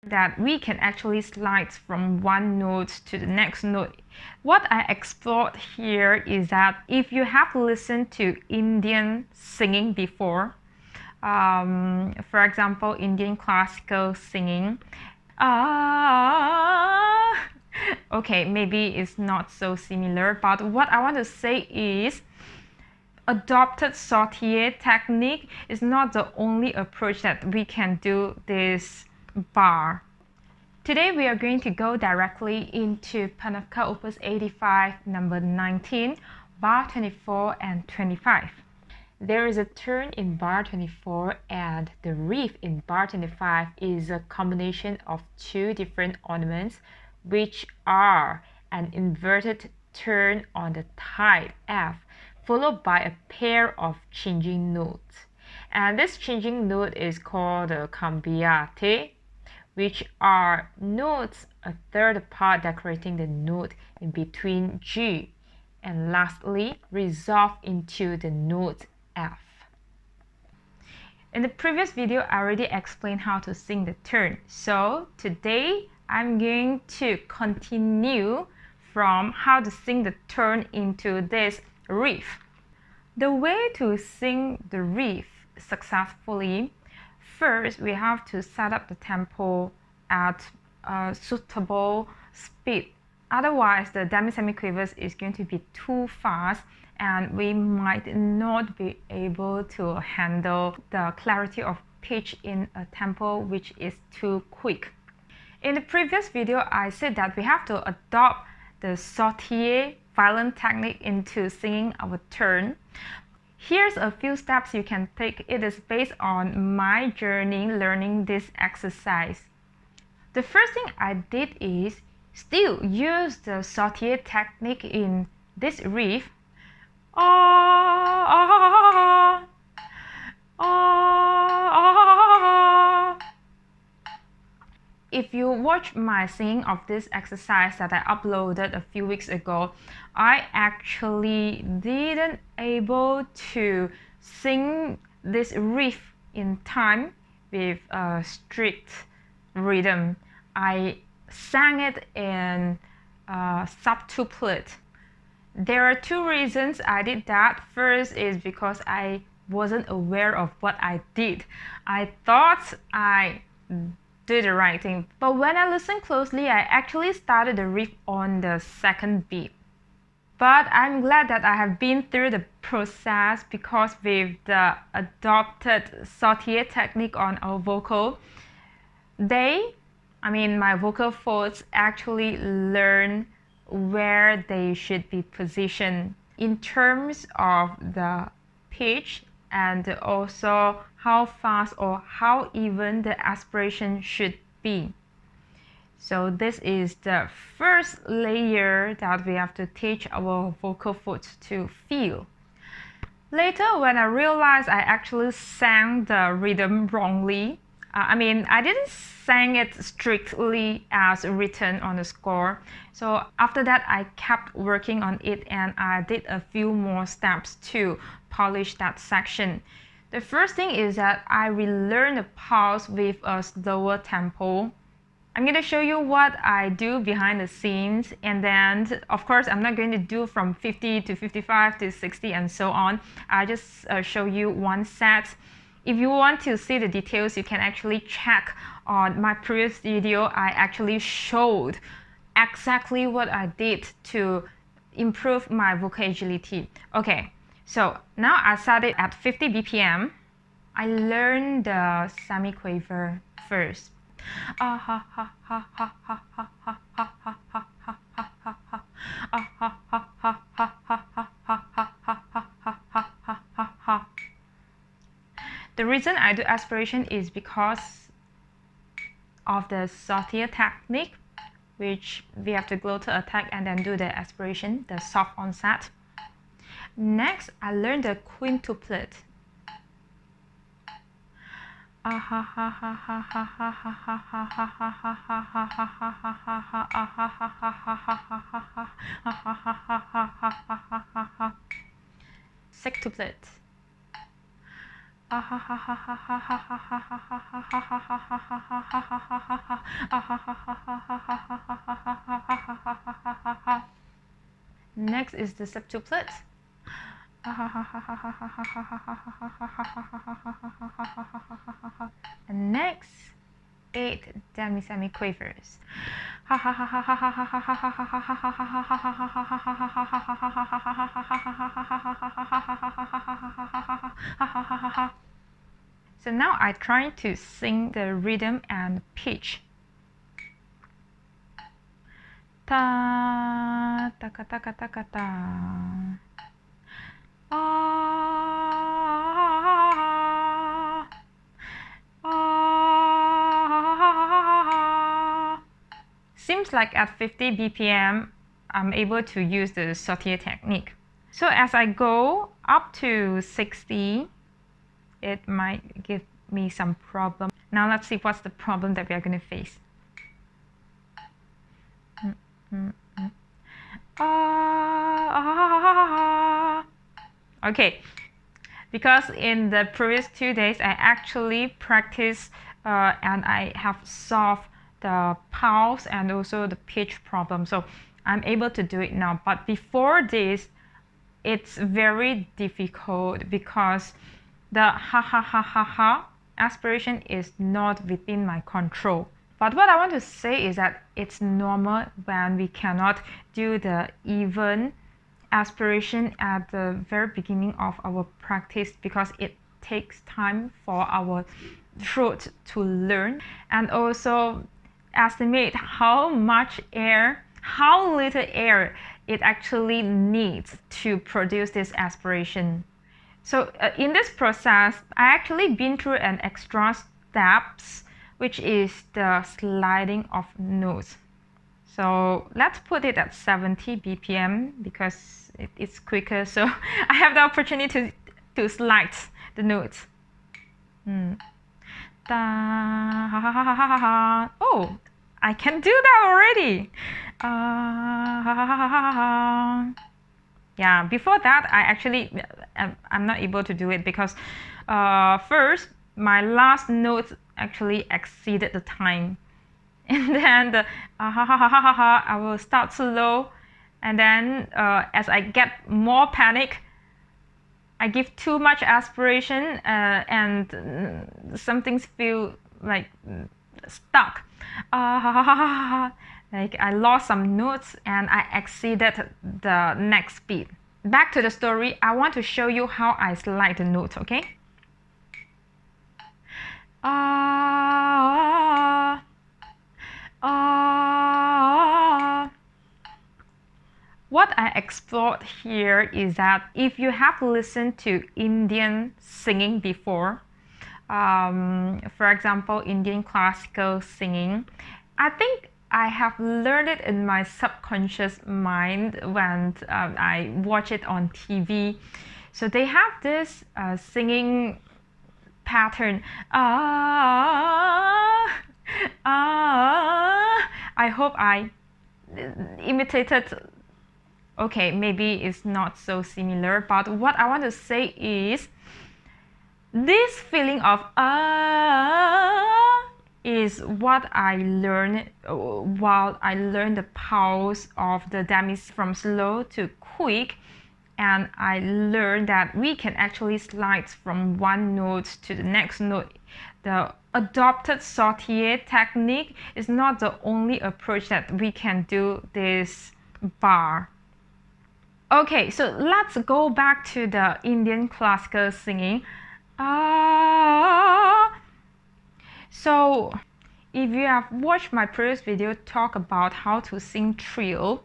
that we can actually slide from one note to the next note. What I explored here is that if you have listened to Indian singing before, for example, Indian classical singing, okay, maybe it's not so similar, but what I want to say is adopted Sautillé technique is not the only approach that we can do this bar. Today we are going to go directly into Panofka Opus 85, number 19, bar 24 and 25. There is a turn in bar 24 and the riff in bar 25 is a combination of two different ornaments, which are an inverted turn on the type F, followed by a pair of changing notes. And this changing note is called the 𝗃𝗃𝗃, which are notes a third apart decorating the note in between G, and lastly resolve into the note F. In the previous video, I already explained how to sing the turn. So today, I'm going to continue from how to sing the turn into this riff. The way to sing the riff successfully, first we have to set up the tempo at a suitable speed. Otherwise, the demi-semiquavers is going to be too fast and we might not be able to handle the clarity of pitch in a tempo which is too quick. In the previous video, I said that we have to adopt the Sautillé violin technique into singing our turn. Here's a few steps you can take. It is based on my journey learning this exercise. The first thing I did is still use the Sautillé technique in this riff. If you watch my singing of this exercise that I uploaded a few weeks ago, I actually didn't able to sing this riff in time with a strict rhythm. I sang it in septuplet. There are two reasons I did that. First is because I wasn't aware of what I did. I thought I did the right thing, but when I listened closely, I actually started the riff on the second beat. But I'm glad that I have been through the process, because with the adopted Sautillé technique on our vocal, my vocal folds actually learn where they should be positioned in terms of the pitch and also how fast or how even the aspiration should be. So this is the first layer that we have to teach our vocal folds to feel. Later, when I realized I actually sang the rhythm wrongly, I didn't sing it strictly as written on the score. So after that, I kept working on it and I did a few more steps to polish that section. The first thing is that I relearned the pulse with a slower tempo. I'm going to show you what I do behind the scenes, and then of course I'm not going to do from 50 to 55 to 60 and so on. I just show you one set. If you want to see the details, you can actually check on my previous video. I actually showed exactly what I did to improve my vocal agility. Okay, so now I set it at 50 BPM. I learned the semiquaver first. The reason I do aspiration is because of the Sautillé technique, which we have to glottal attack and then do the aspiration, the soft onset. Next, I learned the quintuplet. Sextuplet. Next is the septuplets. And next, 8 demi-semiquavers. So now I try to sing the rhythm and pitch. Ta ta ka ta ka ta ka ta. Seems like at 50 BPM, I'm able to use the Sautillé technique. So as I go up to 60, it might give me some problem. Now let's see what's the problem that we are going to face. Okay, because in the previous 2 days I actually practiced and I have solved the pulse and also the pitch problem, so I'm able to do it now. But before this, it's very difficult because the ha ha ha ha ha aspiration is not within my control. But what I want to say is that it's normal when we cannot do the even aspiration at the very beginning of our practice, because it takes time for our throat to learn, and also estimate how much air, how little air it actually needs to produce this aspiration. So in this process, I actually been through an extra steps, which is the sliding of notes. So let's put it at 70 BPM because it's quicker. So I have the opportunity to slide the notes. Oh, I can do that already. Yeah, before that, I'm not able to do it because first, my last note actually exceeded the time. And then the I will start slow, and then as I get more panic, I give too much aspiration and some things feel like stuck. Like I lost some notes and I exceeded the next beat. Back to the story, I want to show you how I slide the notes, okay? What I explored here is that if you have listened to Indian singing before, for example, Indian classical singing, I think I have learned it in my subconscious mind when I watch it on TV. So they have this singing pattern. I hope I imitated. Okay, maybe it's not so similar, but what I want to say is this feeling of is what I learned while I learned the pulse of the demis from slow to quick, and I learned that we can actually slide from one note to the next note. The adopted Sautillé technique is not the only approach that we can do this bar. Okay, so let's go back to the Indian classical singing. So if you have watched my previous video talk about how to sing trill,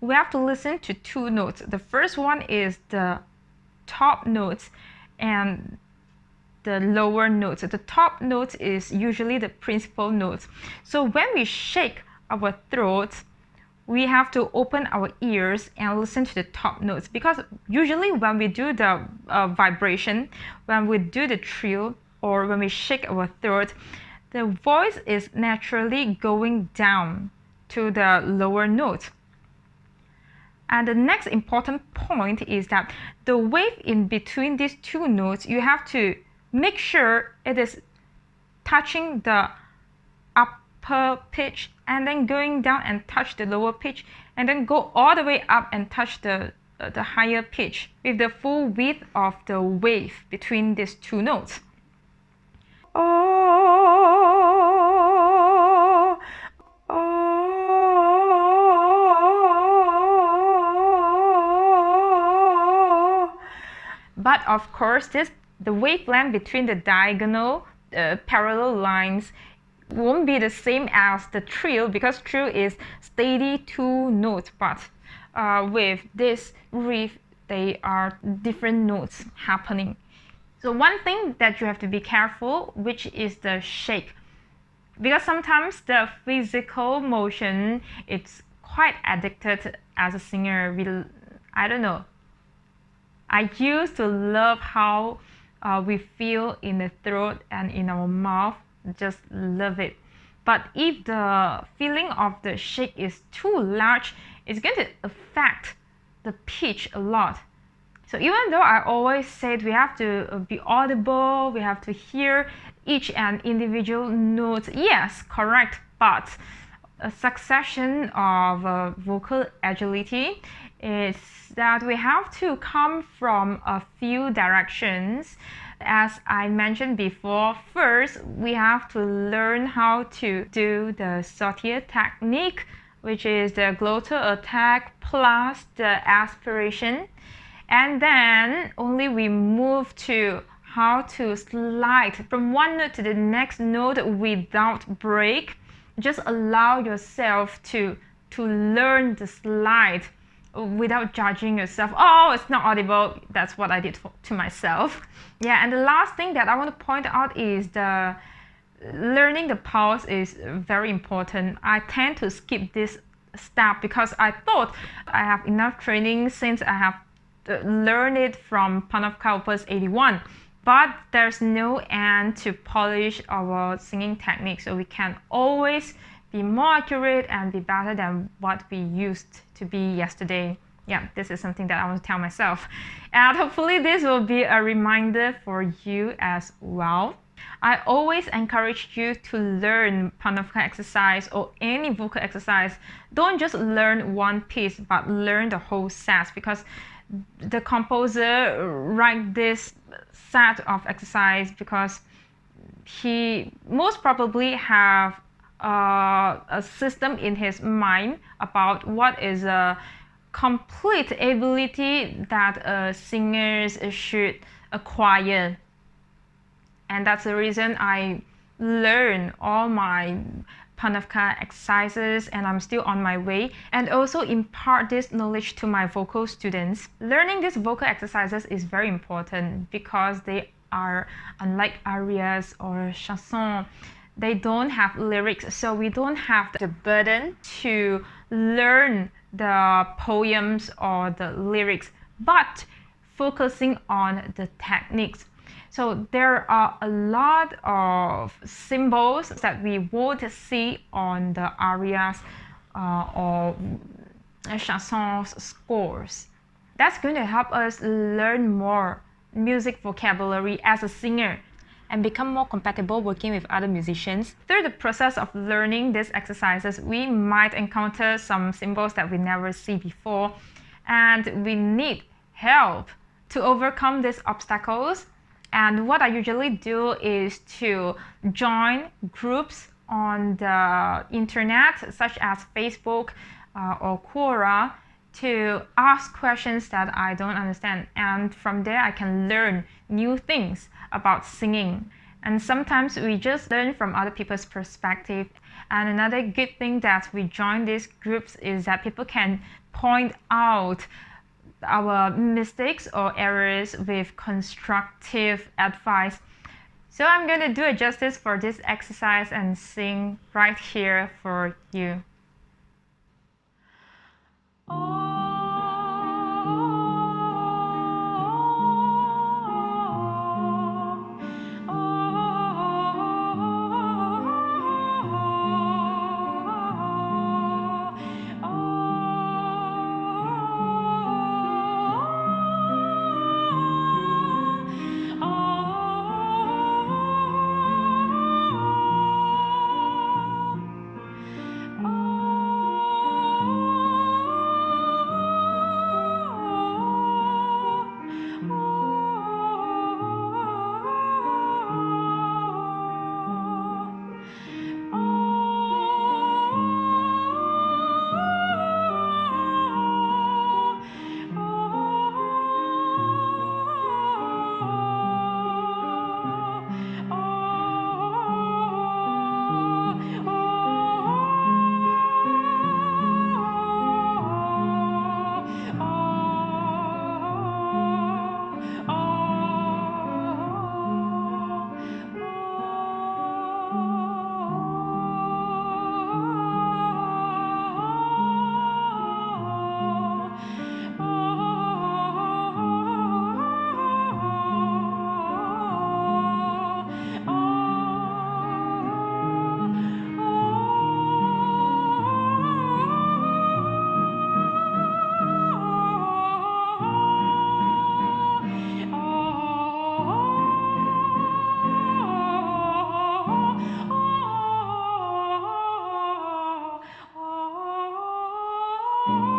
we have to listen to two notes. The first one is the top notes and the lower notes. The top notes is usually the principal notes. So when we shake our throats, we have to open our ears and listen to the top notes, because usually when we do the vibration, when we do the trill or when we shake our throat, the voice is naturally going down to the lower note. And the next important point is that the wave in between these two notes, you have to make sure it is touching the upper pitch and then going down and touch the lower pitch and then go all the way up and touch the higher pitch with the full width of the wave between these two notes. Oh, oh. But of course, the wavelength between the diagonal parallel lines won't be the same as the trill, because trill is steady two notes, but with this riff, they are different notes happening. So one thing that you have to be careful, which is the shake, because sometimes the physical motion, it's quite addicted as a singer. I don't know. I used to love how we feel in the throat and in our mouth. Just love it. But if the feeling of the shake is too large, it's going to affect the pitch a lot. So even though I always said we have to be audible, we have to hear each and individual notes, yes, correct, but a succession of vocal agility is that we have to come from a few directions. As I mentioned before, first we have to learn how to do the Sautillé technique, which is the glottal attack plus the aspiration. And then only we move to how to slide from one note to the next note without break. Just allow yourself to learn the slide without judging yourself. Oh, it's not audible. That's what I did to myself. Yeah, and the last thing that I want to point out is the learning the pulse is very important. I tend to skip this step because I thought I have enough training since I have learned it from Panofka Opus 81. But there's no end to polish our singing technique, so we can always be more accurate and be better than what we used to be yesterday. Yeah, this is something that I want to tell myself. And hopefully this will be a reminder for you as well. I always encourage you to learn Panofka exercise or any vocal exercise. Don't just learn one piece, but learn the whole set, because the composer write this set of exercise because he most probably have a system in his mind about what is a complete ability that singers should acquire. And that's the reason I learn all my Panofka exercises, and I'm still on my way, and also impart this knowledge to my vocal students. Learning these vocal exercises is very important because they are unlike arias or chansons. They don't have lyrics, so we don't have the burden to learn the poems or the lyrics, but focusing on the techniques. So there are a lot of symbols that we won't see on the arias or chansons scores. That's going to help us learn more music vocabulary as a singer and become more compatible working with other musicians. Through the process of learning these exercises, we might encounter some symbols that we never see before, and we need help to overcome these obstacles. And what I usually do is to join groups on the internet, such as Facebook or Quora, to ask questions that I don't understand. And from there, I can learn new things about singing. And sometimes we just learn from other people's perspective. And another good thing that we join these groups is that people can point out our mistakes or errors with constructive advice. So I'm going to do a justice for this exercise and sing right here for you. Oh.